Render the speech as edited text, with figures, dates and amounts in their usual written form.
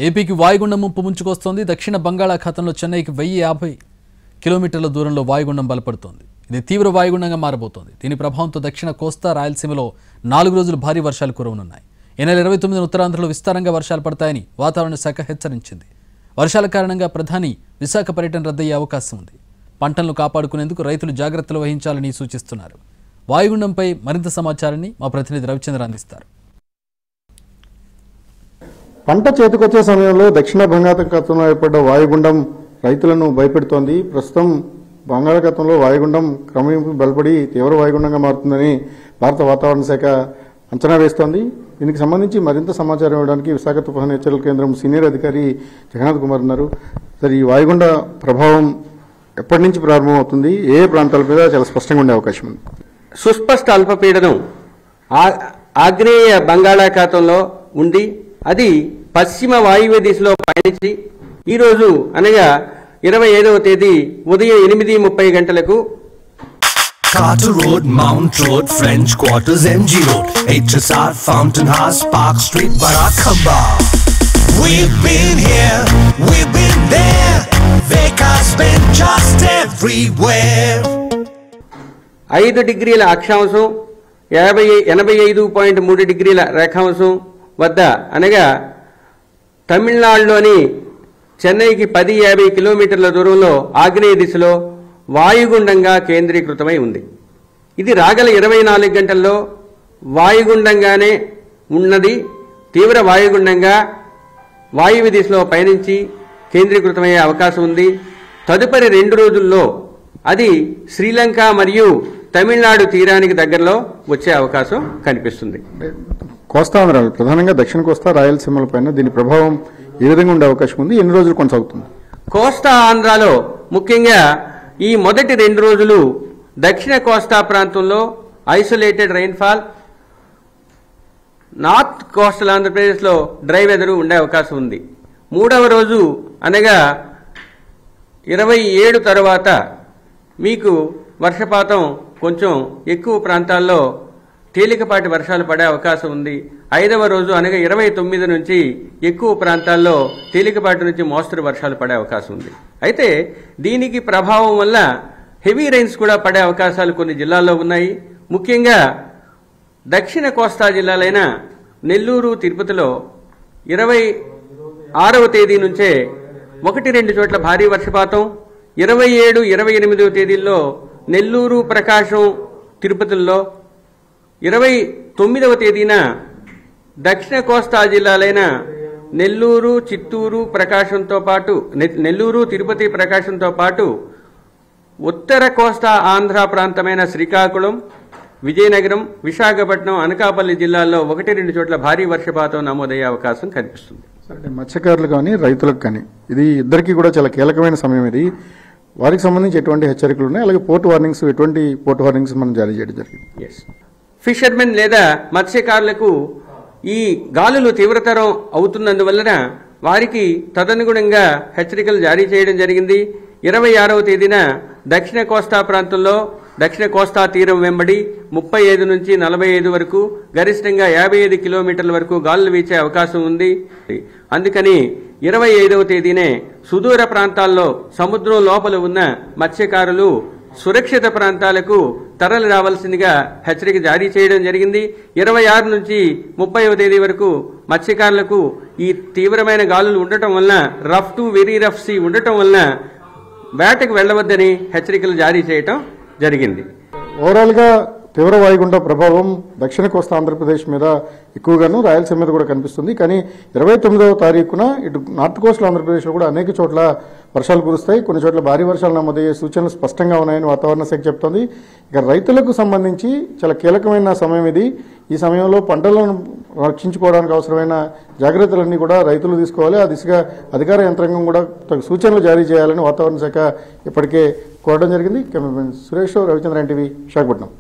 ఏపీకి వాయుగుండం ముప్పు ముంచుకొస్తోంది. దక్షిణ బంగాళాఖాతంలో చెన్నైకి 1050 కిలోమీటర్ల దూరంలో వాయుగుండం బలపడుతోంది. ఇది తీవ్ర వాయుగుండంగా మారబోతోంది. దీని ప్రభావంతో దక్షిణ కోస్తా రాయలసీమలో 4 రోజులు భారీ వర్షాలు కురవనున్నాయి. ఈ నెల 29న ఉత్తరాంధ్రలో విస్తారంగా వర్షాలు పడతాయని వాతావరణ శాఖ హెచ్చరించింది. వర్షాల కారణంగా ప్రధాని విశాఖ పర్యటన రద్దయ్యే అవకాశం ఉంది. పంటలను కాపాడుకునేందుకు రైతులు జాగ్రత్తలు వహించాలని సూచిస్తున్నారు. వాయుగుండంపై మరింత సమాచారాన్ని మా ప్రతినిధి రవిచంద్ర అందిస్తారు. పంట చేతికొచ్చే సమయంలో దక్షిణ బంగాళాఖాతంలో ఏర్పడ్డ వాయుగుండం రైతులను భయపెడుతోంది. ప్రస్తుతం బంగాళాఖాతంలో వాయుగుండం క్రమేపీ బలపడి తీవ్ర వాయుగుండంగా మారుతుందని భారత వాతావరణ శాఖ అంచనా వేస్తోంది. దీనికి సంబంధించి మరింత సమాచారం ఇవ్వడానికి విశాఖ తుఫాను హెచ్చరికల కేంద్రం సీనియర్ అధికారి జగన్నాథ్ కుమార్ ఉన్నారు. సార్, ఈ వాయుగుండ ప్రభావం ఎప్పటి నుంచి ప్రారంభమవుతుంది? ఏ ప్రాంతాల మీద చాలా స్పష్టంగా ఉండే అవకాశం ఉంది? సుస్పష్ట అల్పపీడనం ఆగ్నేయ బంగాళాఖాతంలో ఉండి అది పశ్చిమ వాయువ్య దిశలో పయనించి ఈరోజు అనగా 25వ తేదీ ఉదయం 8:30 గంటలకు Carter Road, Mount Road, French Quarters, MG Road, HSR, Fountain House, Park Street, Barakamba. We've been here, we've been there, Veka's been just everywhere. 5 డిగ్రీల అక్షాంశం 85.3 డిగ్రీల రేఖాంశం వద్ద అనగా తమిళనాడులోని చెన్నైకి 10-50 కిలోమీటర్ల దూరంలో ఆగ్నేయ దిశలో వాయుగుండంగా కేంద్రీకృతమై ఉంది. ఇది రాగల 24 గంటల్లో వాయుగుండంగానే ఉన్నది. తీవ్ర వాయుగుండంగా వాయువ్య దిశలో పయనించి కేంద్రీకృతమయ్యే అవకాశం ఉంది. తదుపరి 2 రోజుల్లో అది శ్రీలంక మరియు తమిళనాడు తీరానికి దగ్గరలో వచ్చే అవకాశం కనిపిస్తుంది. కోస్తాంధ్రాలు ప్రధానంగా దక్షిణ కోస్తా రాయలసీమలపైన దీని ప్రభావం ఏ విధంగా ఉండే అవకాశం ఉంది? ఎన్ని రోజులు కొనసాగుతుంది? కోస్తా ఆంధ్రాలో ముఖ్యంగా ఈ మొదటి 2 రోజులు దక్షిణ కోస్తా ప్రాంతంలో ఐసోలేటెడ్ రైన్ఫాల్, నార్త్ కోస్టల్ ఆంధ్రప్రదేశ్లో డ్రై వెదర్ ఉండే అవకాశం ఉంది. 3వ రోజు అనగా 27 తర్వాత మీకు వర్షపాతం కొంచెం ఎక్కువ ప్రాంతాల్లో తేలికపాటి వర్షాలు పడే అవకాశం ఉంది. 5వ రోజు అనగా 29 నుంచి ఎక్కువ ప్రాంతాల్లో తేలికపాటి నుంచి మోస్తరు వర్షాలు పడే అవకాశం ఉంది. అయితే దీనికి ప్రభావం వల్ల హెవీ రైన్స్ కూడా పడే అవకాశాలు కొన్ని జిల్లాల్లో ఉన్నాయి. ముఖ్యంగా దక్షిణ కోస్తా జిల్లాలైన నెల్లూరు, తిరుపతిలో 26వ తేదీ నుంచే 1-2 చోట్ల భారీ వర్షపాతం, 27, 28వ తేదీల్లో నెల్లూరు, ప్రకాశం, తిరుపతిలో, 29వ తేదీన దక్షిణ కోస్తా జిల్లాలైన నెల్లూరు, చిత్తూరు, ప్రకాశంతో పాటు నెల్లూరు, తిరుపతి, ప్రకాశంతో పాటు ఉత్తర కోస్తా ఆంధ్ర ప్రాంతమైన శ్రీకాకుళం, విజయనగరం, విశాఖపట్నం, అనకాపల్లి జిల్లాల్లో 1-2 చోట్ల భారీ వర్షపాతం నమోదయ్యే అవకాశం కనిపిస్తుంది. అంటే మత్స్యకారులు కానీ రైతులకు కానీ ఇది ఇద్దరికీ కూడా చాలా కీలకమైన సమయం. ఇది వారికి సంబంధించి ఎటువంటి హెచ్చరికలు ఉన్నాయి? అలాగే పోర్ట్ వార్నింగ్స్, ఎటువంటి పోర్ట్ వార్నింగ్స్ మనం జారీ చేయడం జరిగింది? ఫిషర్మెన్ లేదా మత్స్యకారులకు ఈ గాలులు తీవ్రతరం అవుతున్నందువలన వారికి తదనుగుణంగా హెచ్చరికలు జారీ చేయడం జరిగింది. 26వ తేదీన దక్షిణ కోస్తా ప్రాంతంలో దక్షిణ కోస్తా తీరం వెంబడి 35 నుంచి 45 వరకు, గరిష్టంగా 55 కిలోమీటర్ల వరకు గాలులు వీచే అవకాశం ఉంది. అందుకని 25వ తేదీనే సుదూర ప్రాంతాల్లో సముద్రం లోపల ఉన్న మత్స్యకారులు సురక్షిత ప్రాంతాలకు తరలి రావాల్సిందిగా హెచ్చరిక జారీ చేయడం జరిగింది. 26 నుంచి 30వ తేదీ వరకు మత్స్యకారులకు ఈ తీవ్రమైన గాలులు ఉండటం వలన, rough to very rough sea ఉండటం వలన వేటకు వెళ్లవద్దని హెచ్చరికలు జారీ చేయటం జరిగింది. ఓవరాల్ గా తీవ్ర వాయుగుండ ప్రభావం దక్షిణ కోస్తా ఆంధ్రప్రదేశ్ మీద ఎక్కువగాను, రాయలసీమ మీద కూడా కనిపిస్తుంది. కానీ 29వ తారీఖున ఇటు నార్త్ కోస్టల్ ఆంధ్రప్రదేశ్లో కూడా అనేక చోట్ల వర్షాలు కురుస్తాయి. కొన్ని చోట్ల భారీ వర్షాలు నమోదయ్యే సూచనలు స్పష్టంగా ఉన్నాయని వాతావరణ శాఖ చెప్తోంది. ఇక రైతులకు సంబంధించి చాలా కీలకమైన సమయం ఇది. ఈ సమయంలో పంటలను రక్షించుకోవడానికి అవసరమైన జాగ్రత్తలన్నీ కూడా రైతులు తీసుకోవాలి. ఆ దిశగా అధికార యంత్రాంగం కూడా సూచనలు జారీ చేయాలని వాతావరణ శాఖ ఇప్పటికే కోరడం జరిగింది. Cameraman Suresh, Ravichandra, NTV, Visakhapatnam.